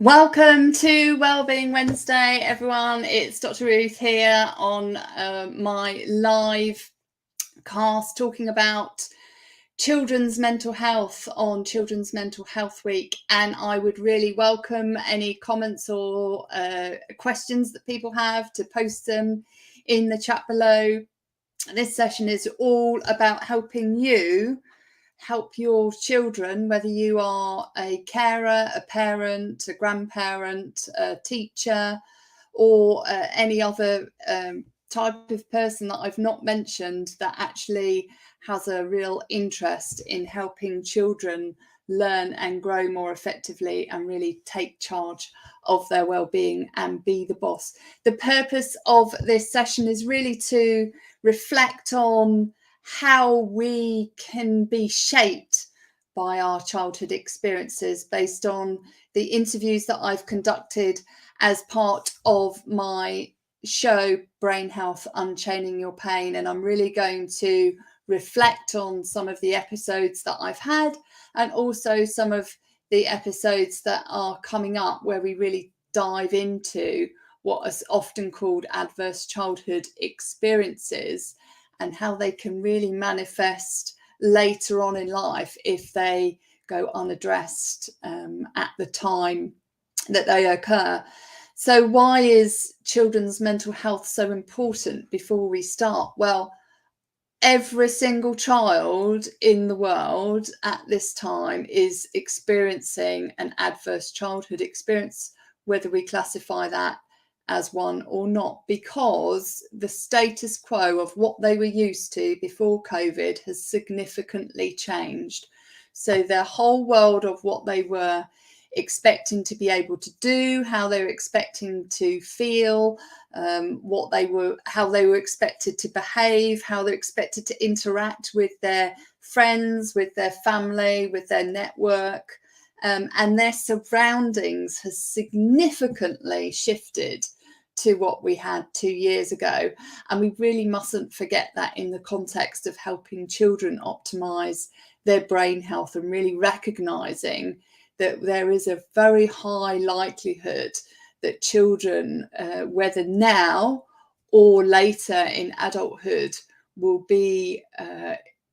Welcome to Wellbeing Wednesday, everyone. It's Dr Ruth here on my live cast talking about children's mental health on Children's Mental Health Week. And I would really welcome any comments or questions that people have to post them in the chat below. This session is all about helping you help your children, whether you are a carer, a parent, a grandparent, a teacher, or any other type of person that I've not mentioned that actually has a real interest in helping children learn and grow more effectively and really take charge of their well-being and be the boss. The purpose of this session is really to reflect on how we can be shaped by our childhood experiences based on the interviews that I've conducted as part of my show Brain Health, Unchaining Your Pain. And I'm really going to reflect on some of the episodes that I've had and also some of the episodes that are coming up where we really dive into what is often called adverse childhood experiences and how they can really manifest later on in life if they go unaddressed at the time that they occur. So why is children's mental health so important before we start? Well, every single child in the world at this time is experiencing an adverse childhood experience, whether we classify that as one or not, because the status quo of what they were used to before COVID has significantly changed. So their whole world of what they were expecting to be able to do, how they were expecting to feel, how they were expected to behave, how they're expected to interact with their friends, with their family, with their network, and their surroundings has significantly shifted to what we had 2 years ago. And we really mustn't forget that in the context of helping children optimize their brain health and really recognizing that there is a very high likelihood that children, whether now or later in adulthood, will be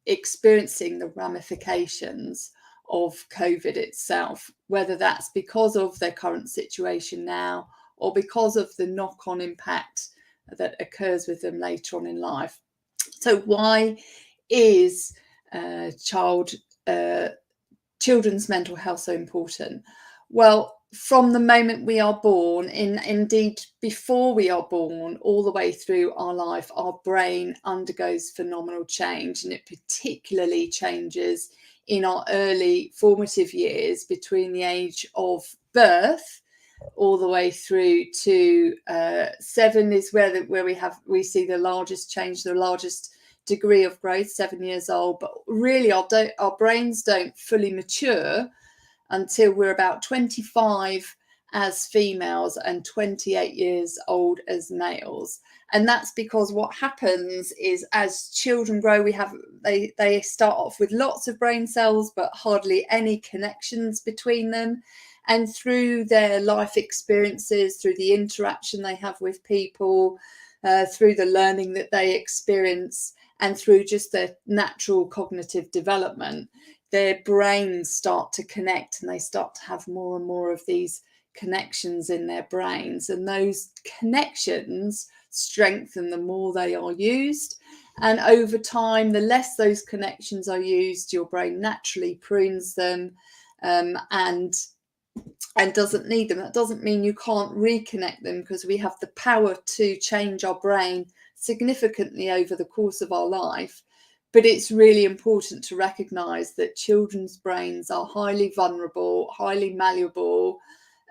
experiencing the ramifications of COVID itself, whether that's because of their current situation now or because of the knock-on impact that occurs with them later on in life. So why is children's mental health so important? Well, from the moment we are born, indeed before we are born, all the way through our life, our brain undergoes phenomenal change, and it particularly changes in our early formative years between the age of birth all the way through to 7 is where we see the largest change, the largest degree of growth, 7 years old. But really our brains don't fully mature until we're about 25 as females and 28 years old as males. And that's because what happens is as children grow, they start off with lots of brain cells but hardly any connections between them. And through their life experiences, through the interaction they have with people, through the learning that they experience, and through just their natural cognitive development, their brains start to connect and they start to have more and more of these connections in their brains. And those connections strengthen the more they are used. And over time, the less those connections are used, your brain naturally prunes them and doesn't need them. That doesn't mean you can't reconnect them, because we have the power to change our brain significantly over the course of our life. But it's really important to recognize that children's brains are highly vulnerable, highly malleable,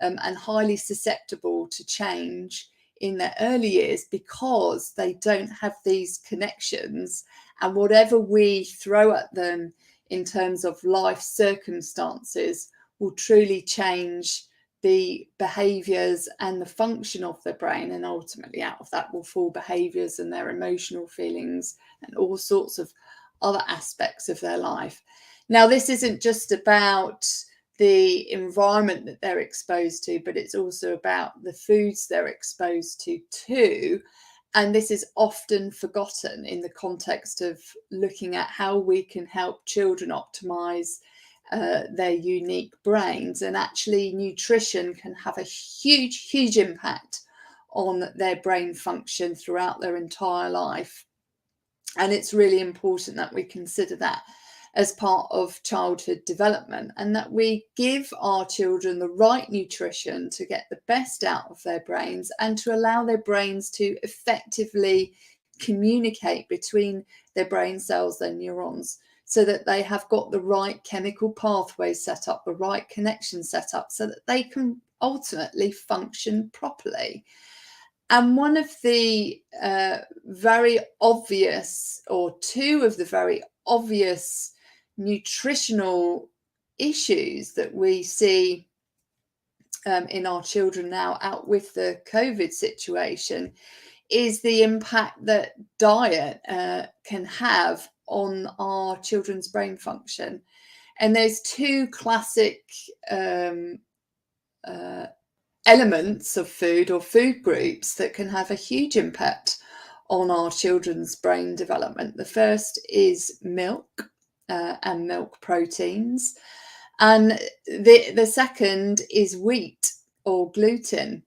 and highly susceptible to change in their early years because they don't have these connections. And whatever we throw at them in terms of life circumstances will truly change the behaviors and the function of their brain, and ultimately out of that will fall behaviors and their emotional feelings and all sorts of other aspects of their life. Now, this isn't just about the environment that they're exposed to, but it's also about the foods they're exposed to too. And this is often forgotten in the context of looking at how we can help children optimize their unique brains. And actually, nutrition can have a huge impact on their brain function throughout their entire life. And it's really important that we consider that as part of childhood development, and that we give our children the right nutrition to get the best out of their brains and to allow their brains to effectively communicate between their brain cells, their neurons, so that they have got the right chemical pathways set up, the right connections set up, so that they can ultimately function properly. And one of the very obvious, or two of the very obvious nutritional issues that we see in our children now, out with the COVID situation, is the impact that diet can have on our children's brain function. And there's two classic elements of food, or food groups, that can have a huge impact on our children's brain development. The first is milk and milk proteins, and the second is wheat or gluten.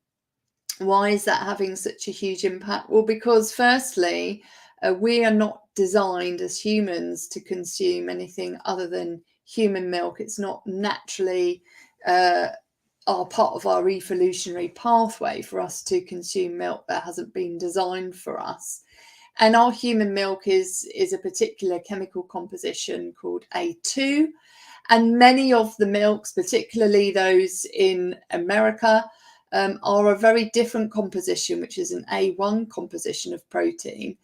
Why is that having such a huge impact? Well, because firstly, we are not designed as humans to consume anything other than human milk. It's not naturally are part of our evolutionary pathway for us to consume milk. That hasn't been designed for us. And our human milk is a particular chemical composition called A2. And many of the milks, particularly those in America, are a very different composition, which is an A1 composition of protein.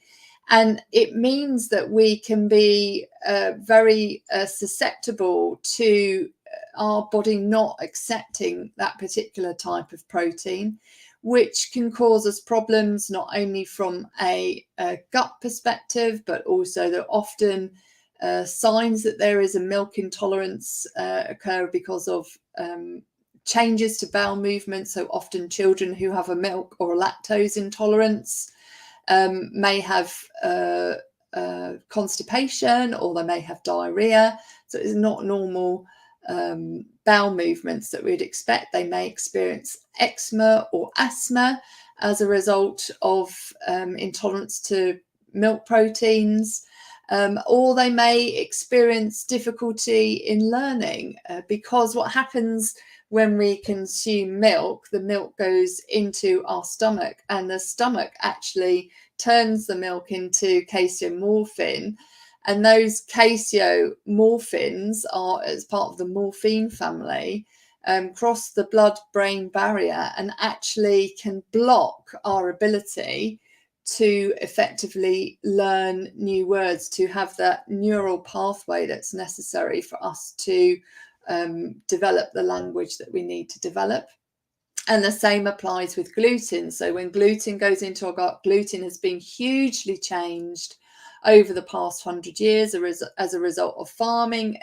And it means that we can be very susceptible to our body not accepting that particular type of protein, which can cause us problems not only from a gut perspective, but also that often signs that there is a milk intolerance occur because of changes to bowel movement. So often children who have a milk or a lactose intolerance may have constipation, or they may have diarrhea. So it's not normal bowel movements that we'd expect. They may experience eczema or asthma as a result of intolerance to milk proteins, or they may experience difficulty in learning because what happens when we consume milk, the milk goes into our stomach, and the stomach actually turns the milk into casomorphin. And those casomorphins are, as part of the morphine family, cross the blood-brain barrier and actually can block our ability to effectively learn new words, to have that neural pathway that's necessary for us to develop the language that we need to develop. And the same applies with gluten. So when gluten goes into our gut, gluten has been hugely changed over the past 100 years as a result of farming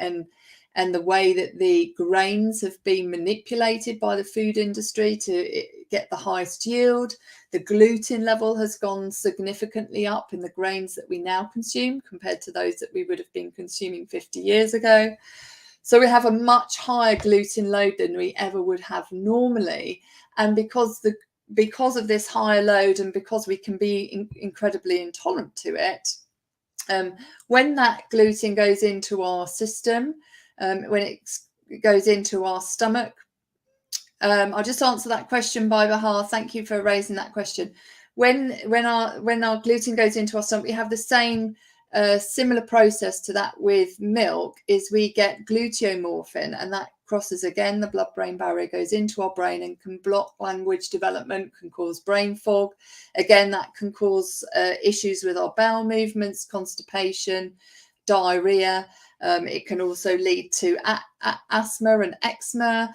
and the way that the grains have been manipulated by the food industry to get the highest yield. The gluten level has gone significantly up in the grains that we now consume compared to those that we would have been consuming 50 years ago. So we have a much higher gluten load than we ever would have normally. And because of this higher load, and because we can be incredibly intolerant to it, when that gluten goes into our system, when it goes into our stomach, I'll just answer that question by Bahar. Thank you for raising that question. When our gluten goes into our stomach, we have the same similar process to that with milk. Is we get gluteomorphin, and that crosses again the blood-brain barrier, goes into our brain and can block language development, can cause brain fog. Again, that can cause issues with our bowel movements, constipation, diarrhea. It can also lead to asthma and eczema.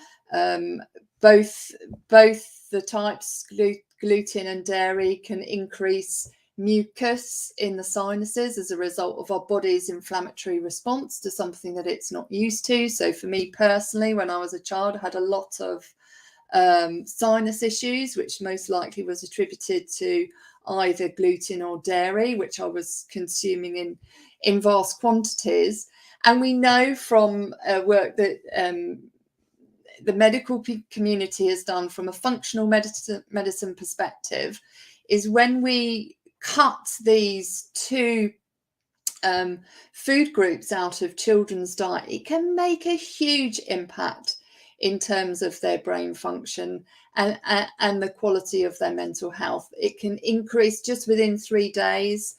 Both the types, gluten and dairy, can increase mucus in the sinuses as a result of our body's inflammatory response to something that it's not used to. So for me personally, when I was a child, I had a lot of sinus issues, which most likely was attributed to either gluten or dairy, which I was consuming in vast quantities. And we know from work that the medical community has done from a functional medicine perspective, is when we cut these two food groups out of children's diet, it can make a huge impact in terms of their brain function and the quality of their mental health. It can increase just within 3 days.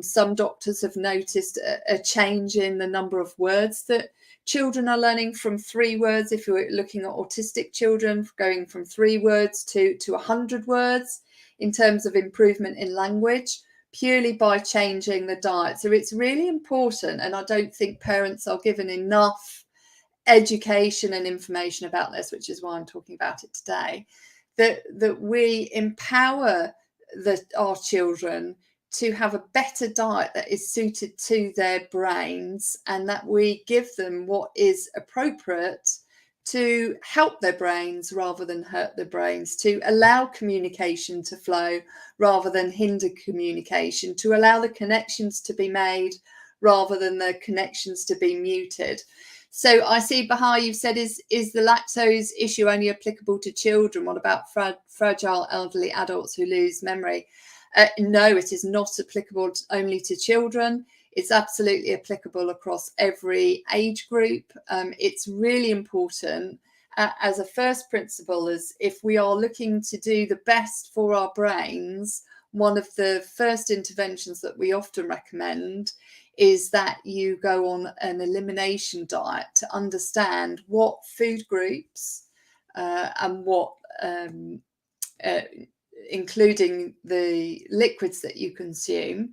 Some doctors have noticed a change in the number of words that children are learning, from 3 words, if you're looking at autistic children, going from 3 words to 100 words in terms of improvement in language, purely by changing the diet. So it's really important, and I don't think parents are given enough education and information about this, which is why I'm talking about it today, that we empower our children to have a better diet that is suited to their brains, and that we give them what is appropriate to help their brains rather than hurt their brains, to allow communication to flow rather than hinder communication, to allow the connections to be made rather than the connections to be muted. So I see, Bahar, you've said, is the lactose issue only applicable to children? What about fragile elderly adults who lose memory? No, it is not applicable only to children. It's absolutely applicable across every age group. It's really important as a first principle, is if we are looking to do the best for our brains, one of the first interventions that we often recommend is that you go on an elimination diet to understand what food groups and what, including the liquids that you consume,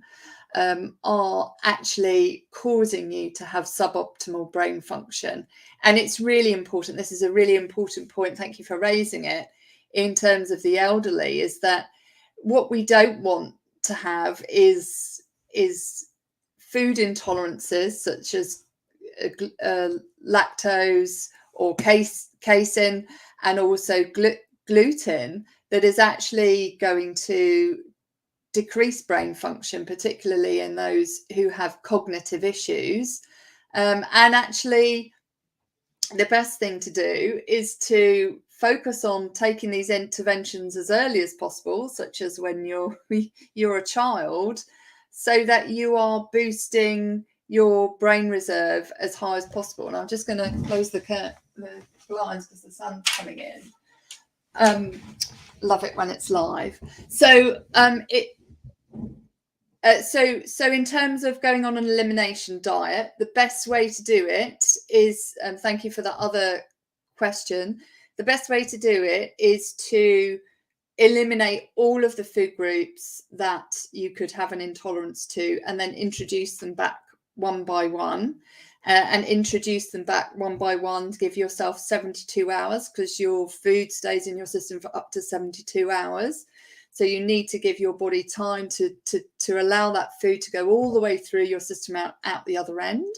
are actually causing you to have suboptimal brain function. And it's really important. This is a really important point. Thank you for raising it. In terms of the elderly, is that what we don't want to have is food intolerances such as lactose or casein, and also gluten, that is actually going to decrease brain function, particularly in those who have cognitive issues. And actually, the best thing to do is to focus on taking these interventions as early as possible, such as when you're a child, so that you are boosting your brain reserve as high as possible. And I'm just going to close the blinds because the sun's coming in. Love it when it's live. So so in terms of going on an elimination diet, the best way to do it is, thank you for that other question, the best way to do it is to eliminate all of the food groups that you could have an intolerance to, and then introduce them back one by one, and introduce them back one by one. Give yourself 72 hours, because your food stays in your system for up to 72 hours. So you need to give your body time to allow that food to go all the way through your system out the other end.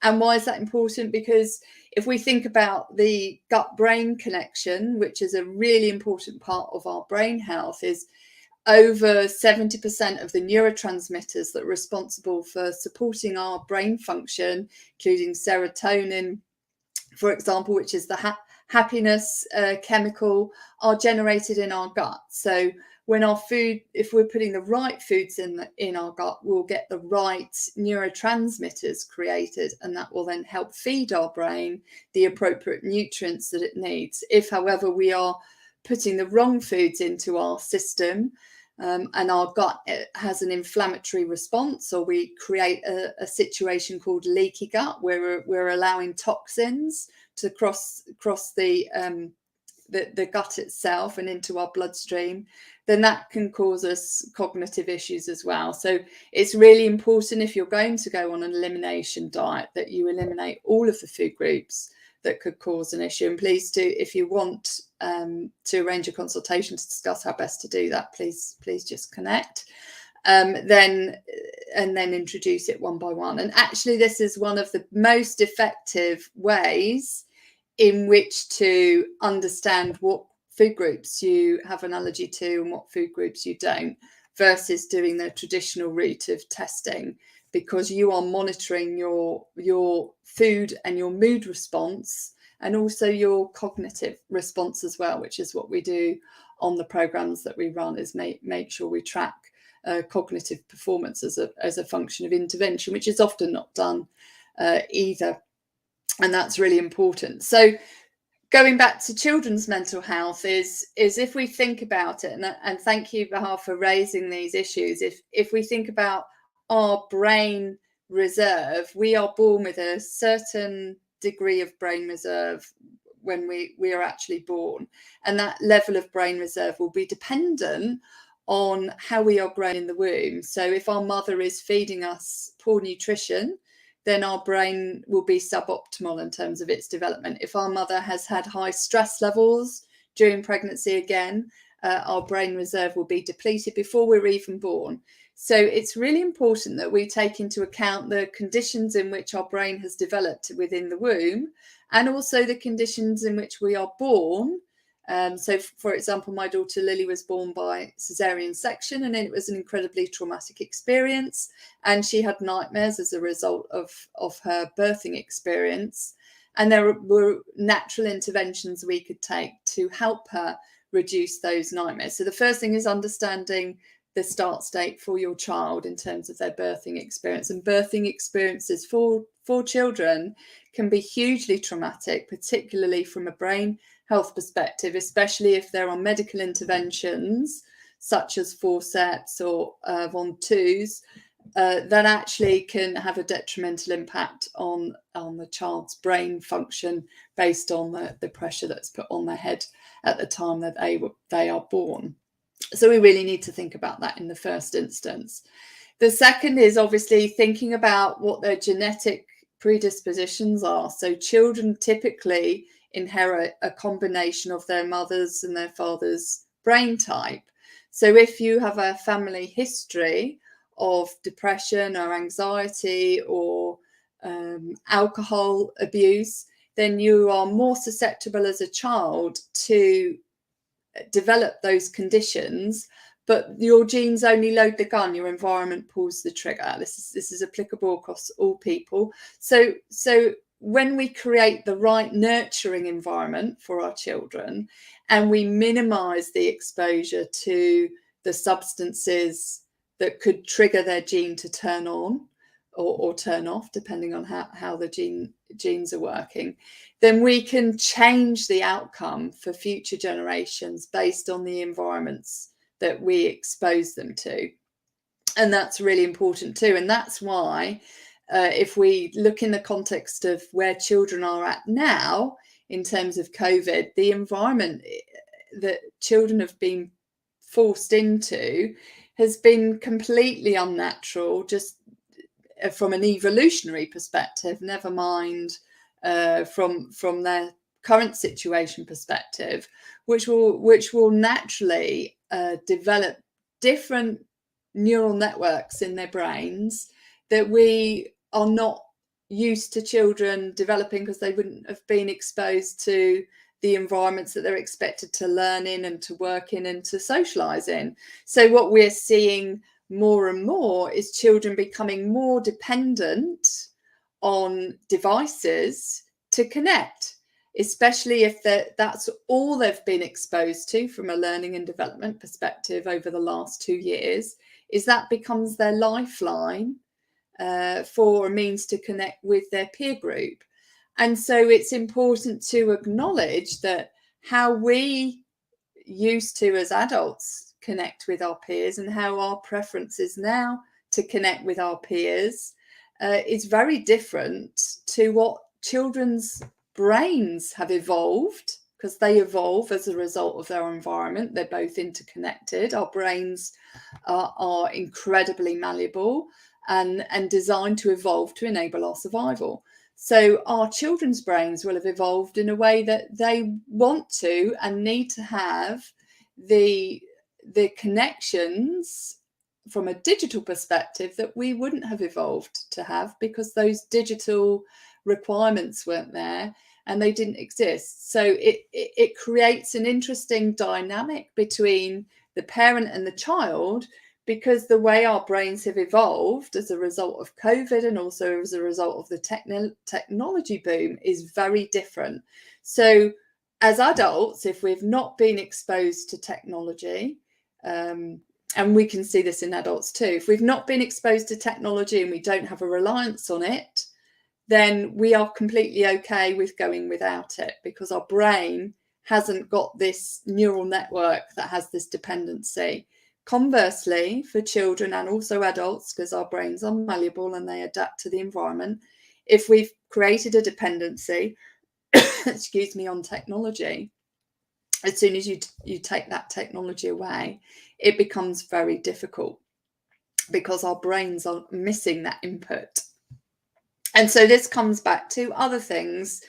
And why is that important? Because if we think about the gut-brain connection, which is a really important part of our brain health, is over 70% of the neurotransmitters that are responsible for supporting our brain function, including serotonin, for example, which is the happiness chemical, are generated in our gut. So when our food, if we're putting the right foods in our gut, we'll get the right neurotransmitters created, and that will then help feed our brain the appropriate nutrients that it needs. If, however, we are putting the wrong foods into our system, and our gut has an inflammatory response, or we create a situation called leaky gut, where we're allowing toxins to cross the gut itself and into our bloodstream, then that can cause us cognitive issues as well. So it's really important, if you're going to go on an elimination diet, that you eliminate all of the food groups that could cause an issue. And please do, if you want to arrange a consultation to discuss how best to do that, please just connect. then introduce it one by one. And actually, this is one of the most effective ways in which to understand what food groups you have an allergy to and what food groups you don't, versus doing the traditional route of testing, because you are monitoring your food and your mood response, and also your cognitive response as well, which is what we do on the programs that we run, is make sure we track cognitive performance as a function of intervention, which is often not done either. And that's really important. So going back to children's mental health is if we think about it, and thank you, Bahar, for raising these issues. If we think about our brain reserve, we are born with a certain degree of brain reserve when we are actually born, and that level of brain reserve will be dependent on how we are grown in the womb. So if our mother is feeding us poor nutrition, then our brain will be suboptimal in terms of its development. If our mother has had high stress levels during pregnancy, again, our brain reserve will be depleted before we're even born. So it's really important that we take into account the conditions in which our brain has developed within the womb, and also the conditions in which we are born. So, for example, my daughter Lily was born by cesarean section, and it was an incredibly traumatic experience, and she had nightmares as a result of her birthing experience. And there were natural interventions we could take to help her reduce those nightmares. So the first thing is understanding the start state for your child in terms of their birthing experience. And birthing experiences for children can be hugely traumatic, particularly from a brain health perspective, especially if there are medical interventions such as forceps or Von-2s that actually can have a detrimental impact on the child's brain function based on the pressure that's put on their head at the time that they are born. So we really need to think about that in the first instance. The second is obviously thinking about what their genetic predispositions are. So children typically inherit a combination of their mother's and their father's brain type. So if you have a family history of depression or anxiety or alcohol abuse, then you are more susceptible as a child to develop those conditions, but your genes only load the gun, your environment pulls the trigger. This is applicable across all people. So when we create the right nurturing environment for our children, and we minimize the exposure to the substances that could trigger their gene to turn on or turn off, depending on how the genes are working, then we can change the outcome for future generations based on the environments that we expose them to. And that's really important too. And that's why if we look in the context of where children are at now in terms of COVID, the environment that children have been forced into has been completely unnatural, just from an evolutionary perspective, never mind from their current situation perspective, which will naturally develop different neural networks in their brains that we are not used to children developing, because they wouldn't have been exposed to the environments that they're expected to learn in and to work in and to socialize in. So what we're seeing more and more is children becoming more dependent on devices to connect, especially if that's all they've been exposed to from a learning and development perspective over the last 2 years, is that becomes their lifeline for a means to connect with their peer group. And so it's important to acknowledge that how we used to as adults connect with our peers and how our preference is now to connect with our peers is very different to what children's brains have evolved, because they evolve as a result of their environment. They're both interconnected. Our brains are incredibly malleable and designed to evolve to enable our survival. So our children's brains will have evolved in a way that they want to and need to have the connections from a digital perspective that we wouldn't have evolved to have, because those digital requirements weren't there and they didn't exist. So it creates an interesting dynamic between the parent and the child, because the way our brains have evolved as a result of COVID and also as a result of the technology boom is very different. So as adults, if we've not been exposed to technology, and we can see this in adults too, if we've not been exposed to technology and we don't have a reliance on it, then we are completely okay with going without it, because our brain hasn't got this neural network that has this dependency. Conversely, for children and also adults, because our brains are malleable and they adapt to the environment, if we've created a dependency, excuse me, on technology, as soon as you take that technology away, it becomes very difficult, because our brains are missing that input. And so this comes back to other things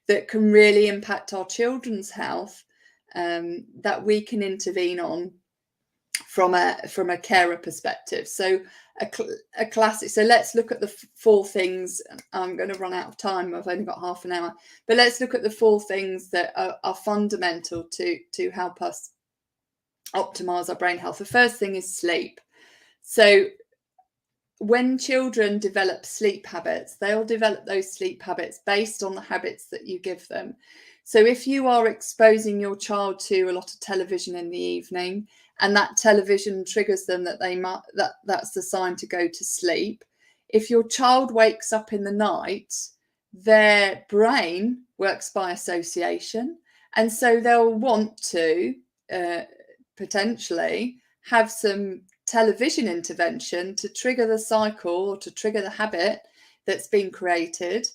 that can really impact our children's health, that we can intervene on from a carer perspective. So a classic, so let's look at the 4 things. I'm going to run out of time, I've only got half an hour, but let's look at the 4 things that are fundamental to help us optimize our brain health. The first thing is sleep. So when children develop sleep habits, they'll develop those sleep habits based on the habits that you give them. So if you are exposing your child to a lot of television in the evening, and that television triggers them that that's the sign to go to sleep, if your child wakes up in the night, their brain works by association, and so they'll want to potentially have some television intervention to trigger the cycle, or to trigger the habit that's been created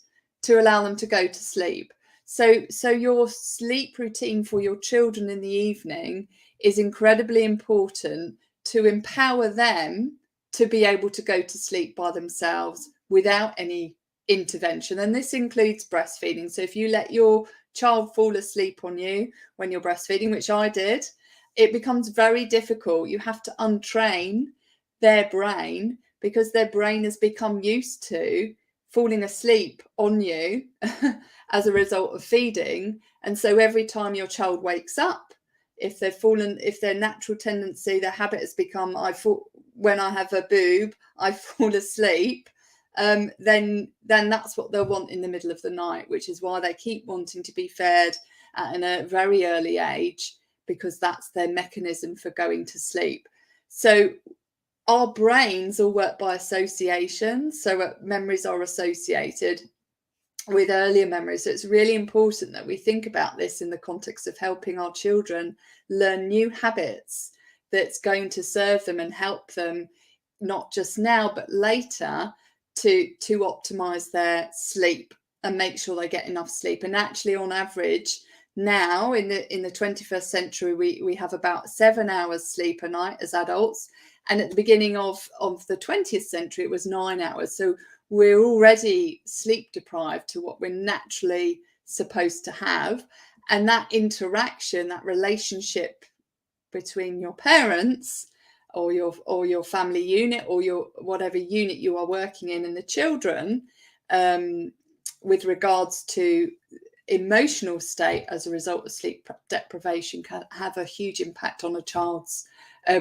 to allow them to go to sleep. So your sleep routine for your children in the evening is incredibly important to empower them to be able to go to sleep by themselves without any intervention. And this includes breastfeeding. So if you let your child fall asleep on you when you're breastfeeding, which I did, it becomes very difficult. You have to untrain their brain, because their brain has become used to falling asleep on you as a result of feeding. And so every time your child wakes up, if their natural tendency, their habit has become, when I have a boob, I fall asleep, then that's what they'll want in the middle of the night, which is why they keep wanting to be fed at a very early age, because that's their mechanism for going to sleep. So our brains all work by association. So memories are associated with earlier memories. So it's really important that we think about this in the context of helping our children learn new habits that's going to serve them and help them, not just now, but later, to optimize their sleep and make sure they get enough sleep. And actually, on average, now in the 21st century, we have about 7 hours sleep a night as adults. And at the beginning of the 20th century, it was 9 hours. So we're already sleep deprived to what we're naturally supposed to have. And that interaction, that relationship between your parents or your family unit, or your whatever unit you are working in, and the children, with regards to emotional state as a result of sleep deprivation, can have a huge impact on a child's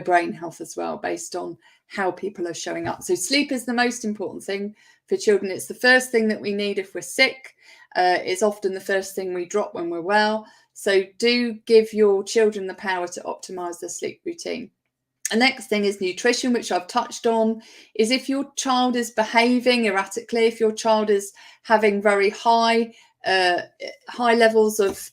brain health as well, based on how people are showing up. So sleep is the most important thing for children. It's the first thing that we need if we're sick. It's often the first thing we drop when we're well. So do give your children the power to optimize their sleep routine. The next thing is nutrition, which I've touched on. Is if your child is behaving erratically, if your child is having very high levels of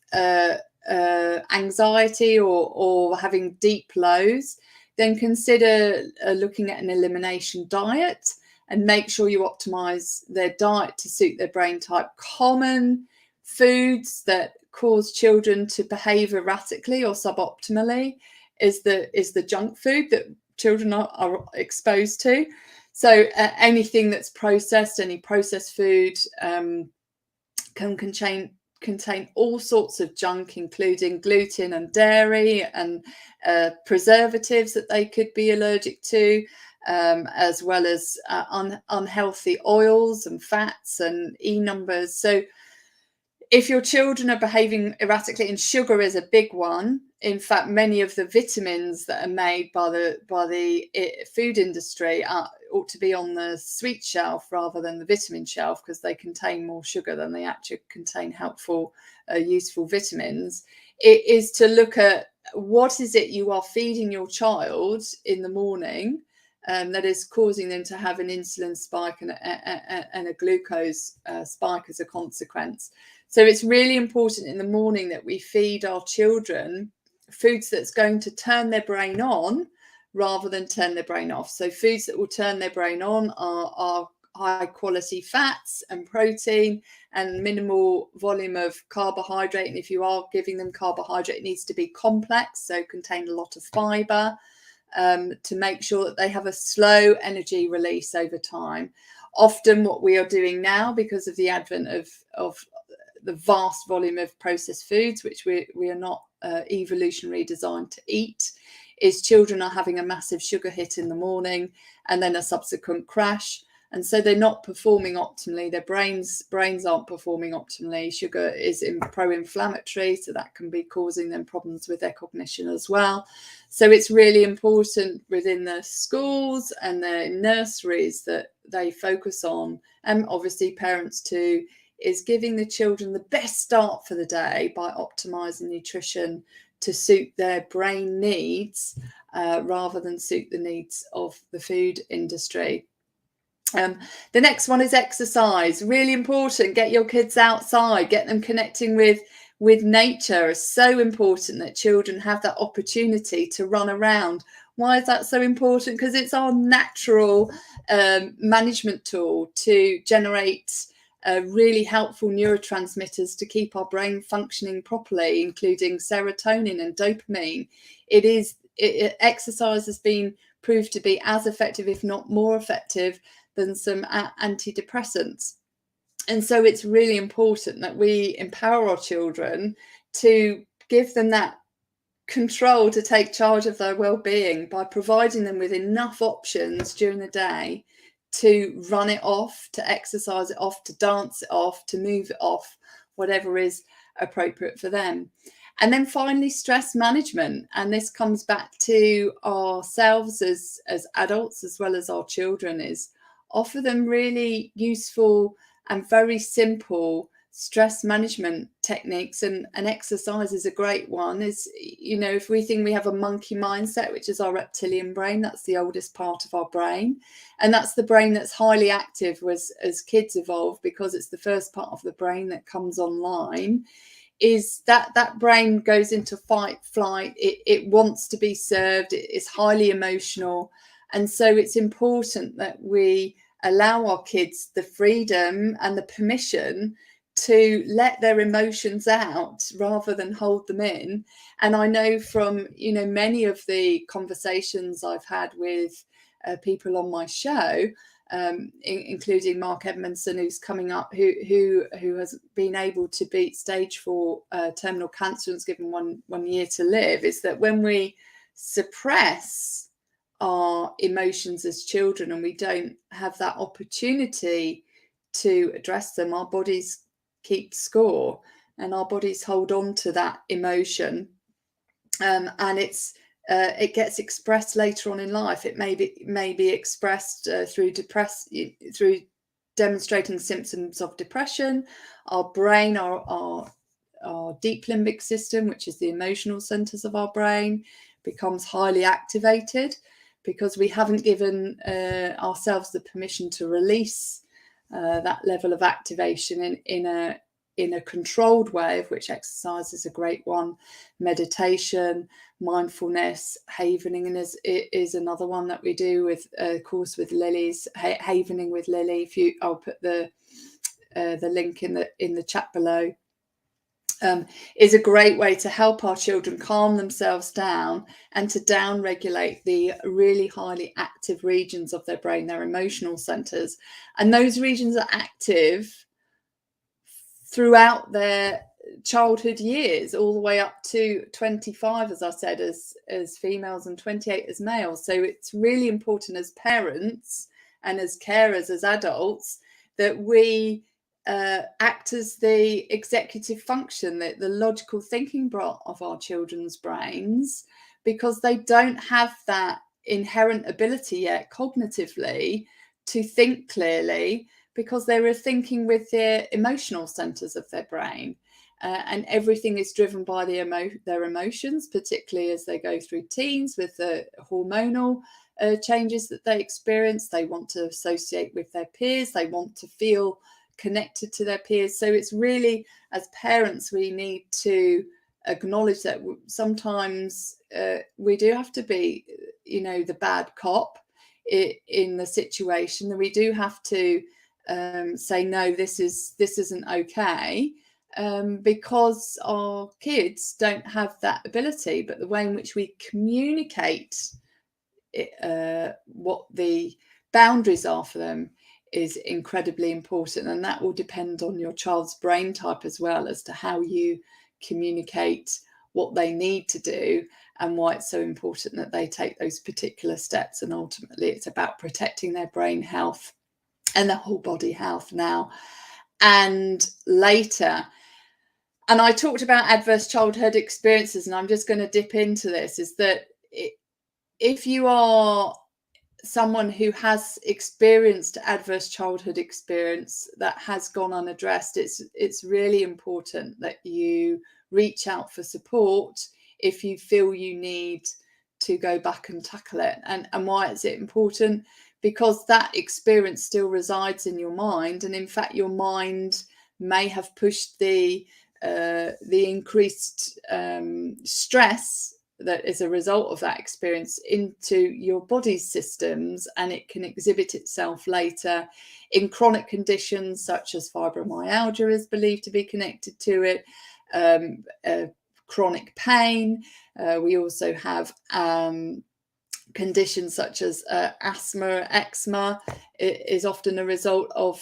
anxiety, or having deep lows, then consider looking at an elimination diet, and make sure you optimize their diet to suit their brain type. Common foods that cause children to behave erratically or suboptimally is the junk food that children are exposed to. So anything that's processed, any processed food, can contain all sorts of junk, including gluten and dairy, and preservatives that they could be allergic to. as well as unhealthy oils and fats and E numbers. So if your children are behaving erratically, and sugar is a big one. In fact, many of the vitamins that are made by the food industry ought to be on the sweet shelf rather than the vitamin shelf, because they contain more sugar than they actually contain helpful, useful vitamins. It is to look at what is it you are feeding your child in the morning that is causing them to have an insulin spike and a glucose spike as a consequence. So it's really important in the morning that we feed our children foods that's going to turn their brain on rather than turn their brain off. So foods that will turn their brain on are high quality fats and protein and minimal volume of carbohydrate. And if you are giving them carbohydrate, it needs to be complex, so contain a lot of fiber, to make sure that they have a slow energy release over time. Often what we are doing now, because of the advent of the vast volume of processed foods, which we are not evolutionarily designed to eat, is children are having a massive sugar hit in the morning and then a subsequent crash. And so they're not performing optimally. Their brains aren't performing optimally. Sugar is pro-inflammatory, so that can be causing them problems with their cognition as well. So it's really important within the schools and the nurseries that they focus on, and obviously parents too, is giving the children the best start for the day by optimizing nutrition to suit their brain needs rather than suit the needs of the food industry. The next one is exercise. Really important. Get your kids outside, get them connecting with nature. It's so important that children have that opportunity to run around. Why is that so important? Because it's our natural management tool to generate really helpful neurotransmitters to keep our brain functioning properly, including serotonin and dopamine. Exercise has been proved to be as effective, if not more effective, than some antidepressants. And so it's really important that we empower our children to give them that control to take charge of their well-being by providing them with enough options during the day to run it off, to exercise it off, to dance it off, to move it off, whatever is appropriate for them. And then finally, stress management. And this comes back to ourselves as adults as well as our children, is offer them really useful and very simple stress management techniques, and exercise is a great one. Is, you know, if we think we have a monkey mindset, which is our reptilian brain, that's the oldest part of our brain, and that's the brain that's highly active as kids evolve, because it's the first part of the brain that comes online. Is that brain goes into fight, flight, it wants to be served, it is highly emotional. And so it's important that we allow our kids the freedom and the permission to let their emotions out rather than hold them in. And I know from, you know, many of the conversations I've had with people on my show, including Mark Edmondson, who's coming up, who has been able to beat stage 4 terminal cancer and is given one year to live, is that when we suppress our emotions as children and we don't have that opportunity to address them, our bodies keep score and our bodies hold on to that emotion, and it gets expressed later on in life. It may be expressed through demonstrating symptoms of depression. Our brain, our deep limbic system, which is the emotional centers of our brain, becomes highly activated because we haven't given ourselves the permission to release that level of activation in a controlled way, of which exercise is a great one. Meditation, mindfulness, havening is another one that we do with course with Lily's havening with Lily. I'll put the link in the chat below. Is a great way to help our children calm themselves down and to down regulate the really highly active regions of their brain, their emotional centers. And those regions are active throughout their childhood years all the way up to 25, as I said, as females, and 28 as males. So it's really important as parents and as carers, as adults, that we act as the executive function, the logical thinking part of our children's brains, because they don't have that inherent ability yet cognitively to think clearly, because they were thinking with their emotional centers of their brain. And everything is driven by their emotions, particularly as they go through teens with the hormonal changes that they experience. They want to associate with their peers. They want to feel connected to their peers. So it's really, as parents, we need to acknowledge that sometimes we do have to be, the bad cop in the situation. And we do have to say, no, this isn't okay. Because our kids don't have that ability, but the way in which we communicate what the boundaries are for them is incredibly important, and that will depend on your child's brain type as well, as to how you communicate what they need to do and why it's so important that they take those particular steps. And ultimately it's about protecting their brain health and their whole body health now and later. And I talked about adverse childhood experiences, and I'm just going to dip into this, is that if you are someone who has experienced adverse childhood experience that has gone unaddressed, it's really important that you reach out for support if you feel you need to go back and tackle it. And why is it important? Because that experience still resides in your mind, and in fact your mind may have pushed the increased stress that is a result of that experience into your body's systems, and it can exhibit itself later in chronic conditions such as fibromyalgia is believed to be connected to it, chronic pain. We also have conditions such as asthma, eczema. It is often a result of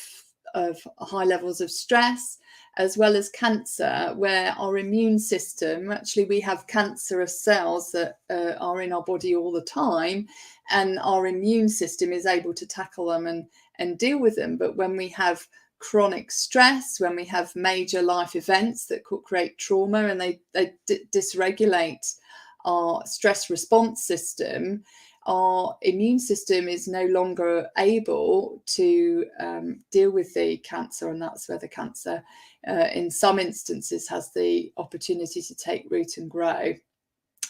high levels of stress, as well as cancer, where our immune system, actually we have cancerous cells that are in our body all the time, and our immune system is able to tackle them and deal with them. But when we have chronic stress, when we have major life events that could create trauma, and they dysregulate our stress response system, our immune system is no longer able to deal with the cancer, and that's where the cancer in some instances has the opportunity to take root and grow.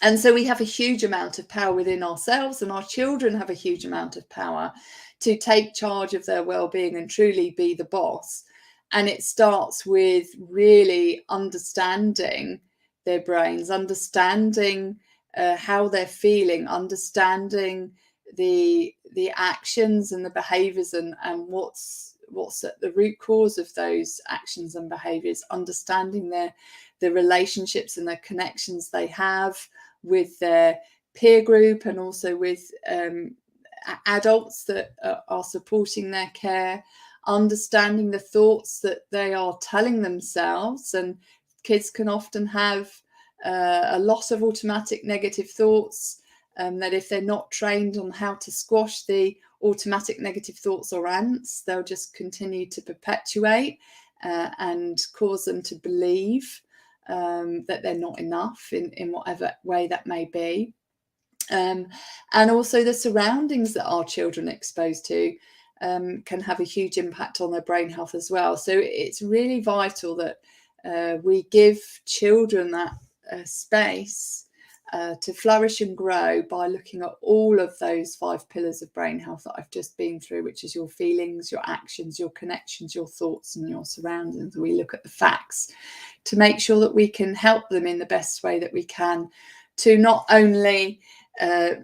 And so we have a huge amount of power within ourselves, and our children have a huge amount of power to take charge of their well-being and truly be the boss. And it starts with really understanding their brains, understanding how they're feeling, understanding the actions and the behaviors, and what's at the root cause of those actions and behaviors, understanding the relationships and the connections they have with their peer group, and also with adults that are supporting their care, understanding the thoughts that they are telling themselves. And kids can often have a lot of automatic negative thoughts, that if they're not trained on how to squash the automatic negative thoughts or ants, they'll just continue to perpetuate and cause them to believe that they're not enough in whatever way that may be. And also the surroundings that our children are exposed to can have a huge impact on their brain health as well. So it's really vital that we give children that space to flourish and grow by looking at all of those 5 pillars of brain health that I've just been through, which is your feelings, your actions, your connections, your thoughts, and your surroundings. We look at the facts to make sure that we can help them in the best way that we can, to not only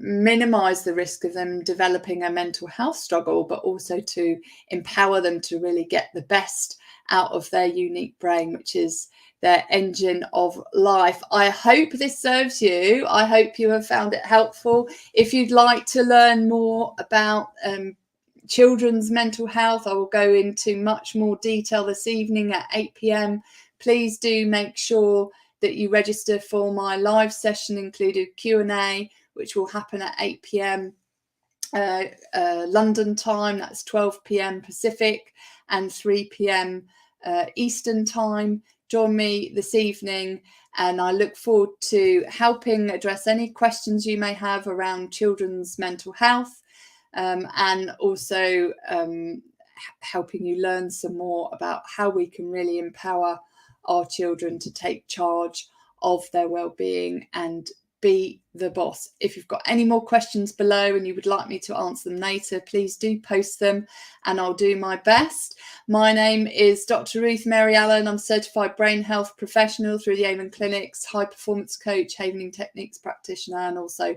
minimize the risk of them developing a mental health struggle, but also to empower them to really get the best out of their unique brain, which is their engine of life. I hope this serves you. I hope you have found it helpful. If you'd like to learn more about children's mental health, I will go into much more detail this evening at 8 p.m. please do make sure that you register for my live session, including Q&A, which will happen at 8 p.m. London time. That's 12 p.m. Pacific and 3 p.m. Eastern time. Join me this evening, and I look forward to helping address any questions you may have around children's mental health, and also helping you learn some more about how we can really empower our children to take charge of their well-being and be the boss. If you've got any more questions below and you would like me to answer them later, please do post them and I'll do my best. My name is Dr. Ruth Mary Allen. I'm certified brain health professional through the Avon Clinics, high performance coach, Havening Techniques practitioner, and also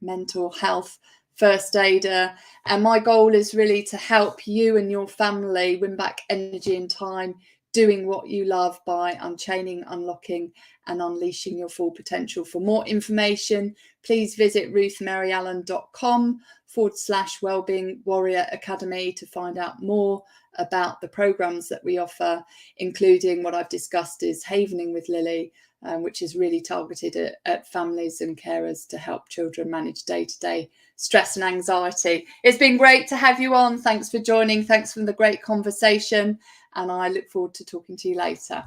mental health first aider. And my goal is really to help you and your family win back energy and time doing what you love by unchaining, unlocking and unleashing your full potential. For more information, please visit ruthmaryallen.com/Wellbeing Warrior Academy to find out more about the programs that we offer, including what I've discussed is Havening with Lily, which is really targeted at families and carers to help children manage day-to-day stress and anxiety. It's been great to have you on. Thanks for joining. Thanks for the great conversation. And I look forward to talking to you later.